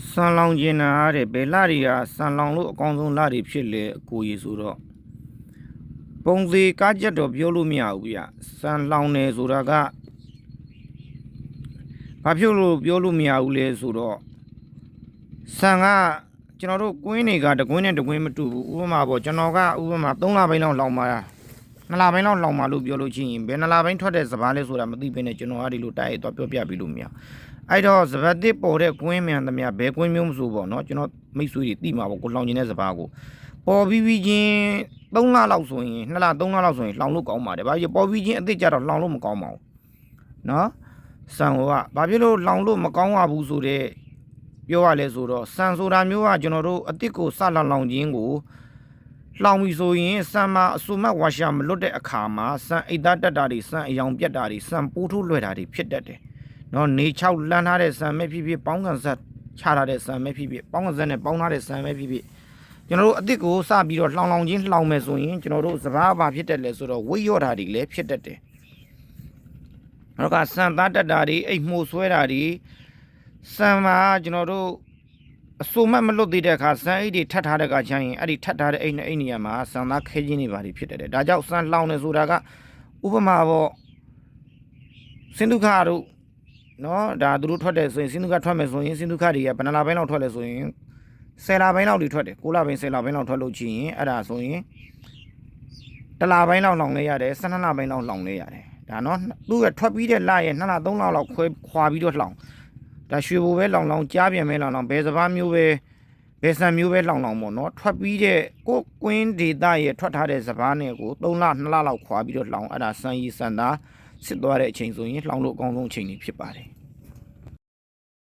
ဆန်လောင်ကျင်တာတဲ့ဘယ်လတွေကဆန်လောင်လို့အကောင်းဆုံးလတွေဖြစ်လေအကိုကြီးဆိုတော့ပုံစီကားချက်တော့ပြောလို့မရဘူးဗျဆန်လောင်နေဆိုတာကဘာဖြစ်လို့ပြောလို့မရဘူးလဲဆိုတော့ဆန်ကကျွန်တော်တို့ကွင်းတွေကတကွင်းနဲ့တကွင်းမတူဘူးဥပမာပေါ့ကျွန်တော်ကဥပမာ3လပိုင်းလောက်လောင်ပါ2လပိုင်းလောက်လောင်ပါလို့ပြောလို့ချင်းဘယ်2လပိုင်းထွက်တဲ့စပားလဲဆိုတာမသိဘဲနဲ့ကျွန်တော်ကဒီလိုတိုက်ရိုက်တော့ပြောပြပြီးလို့မရအဲ့တော့စပတ်တစ်ပေါ်တဲ့ကွင်းမြန်သမျှဘယ်ကွင်းမျိုးမဆိုပေါ့နော်ကျွန်တော်မိတ်ဆွေတွေတိမှာပေါ့ကိုလောင်ကျင်တဲ့စပားကိုပေါ်ပြီးချင်း3လလောက်ဆိုရင်2လ3လလောက်ဆိုရင်လောင်လို့ကောင်းပါတယ်ဘာဖြစ်ပေါ်ပြီးချင်းအစ်စ်ကြတော့လောင်လို့မကောင်းပါဘူးနော်ဆန်ကဘာဖြစ်လို့လောင်လို့မကောင်းရဘူးဆိုတဲ့ပြောရလဲဆိုတော့ဆန်ဆိုတာမျိုးကကျွန်တော်တို့အစ်စ်ကိုစလောင်ခြင်းကိုလောင်ပြီဆိုရင်ဆန်မှာအဆူမတ်ဝါရှာမလွတ်တဲ့အခါမှာဆန်အိတ်သားတက်တာတွေဆန်အယောင်ပြတ်တာတွေဆန်ပိုးထိုးလွယ်တာတွေဖြစ်တတ်တယ်နော်နေ6လန်းထားတဲ့ဆန်ပဲဖြစ်ဖြစ်ပေါင်းကန်ဆက်ချထားတဲ့ဆန်ပဲဖြစ်ဖြစ်ပေါင်းကန်ဆက်နဲ့ပေါင်းထားတဲ့ဆန်ပဲဖြစ်ဖြစ်ကျွန်တော်တို့အစ်စ်ကိုစပြီးတော့လောင်ချင်းလောင်မယ်ဆိုရင်ကျွန်တော်တို့စဘာဘာဖြစ်တတ်လဲဆိုတော့ဝိရော့တာတွေလည်းဖြစ်တတ်တယ်နောက်ကဆန်သားတက်တာတွေအိတ်မှုဆွဲတာတွေဆန်မှာကျွန်တော်တို့အစိုးမမလွတ်သေးတဲ့အခါဆန်အိတ်တွေထပ်ထားတဲ့အခါချမ်းရင်အဲ့ဒီထပ်ထားတဲ့အိတ်နဲ့အိတ်နေရာမှာဆန်သားခဲချင်းတွေပါဖြစ်တတ်တယ်ဒါကြောင့်ဆန်လောင်နေဆိုတာကဥပမာပေါ့စင်ဒုခါတို့နော်ဒါသူတို့ထွက်တယ်ဆိုရင်စင်ဒုခထွက်မယ်ဆိုရင်စင်ဒုခတွေကဘယ်နှလပိုင်းလောက်ထွက်လဲဆိုရင်10လပိုင်းလောက်တွေထွက်တယ်9လပိုင်း10လပိုင်းလောက်ထွက်လို့ချင်ရင်အဲ့ဒါဆိုရင်1လပိုင်းလောက်လောင်နေရတယ်12လပိုင်းလောက်လောင်နေရတယ်ဒါနော်သူကထွက်ပြီးတဲ့လရဲ့2လ3လလောက်ခွာပြီးတော့လောင်ဒါရွှေဘိုပဲလောင်ကြားပြန်မဲလောင်ဘယ်စပားမျိုးပဲဘယ်ဆန်မျိုးပဲလောင်ပေါ့နော်ထွက်ပြီးတဲ့ကိုကွင်းဒေတာရဲ့ထွက်ထားတဲ့စပားနဲ့ကို3လ2လလောက်ခွာပြီးတော့လောင်အဲ့ဒါဆန်ရီဆန်သားစစ်သွားတဲ့အချိန်ဆိုရင်လောင်လို့အကောင်းဆုံးအချိန်တွေဖြစ်ပါတယ်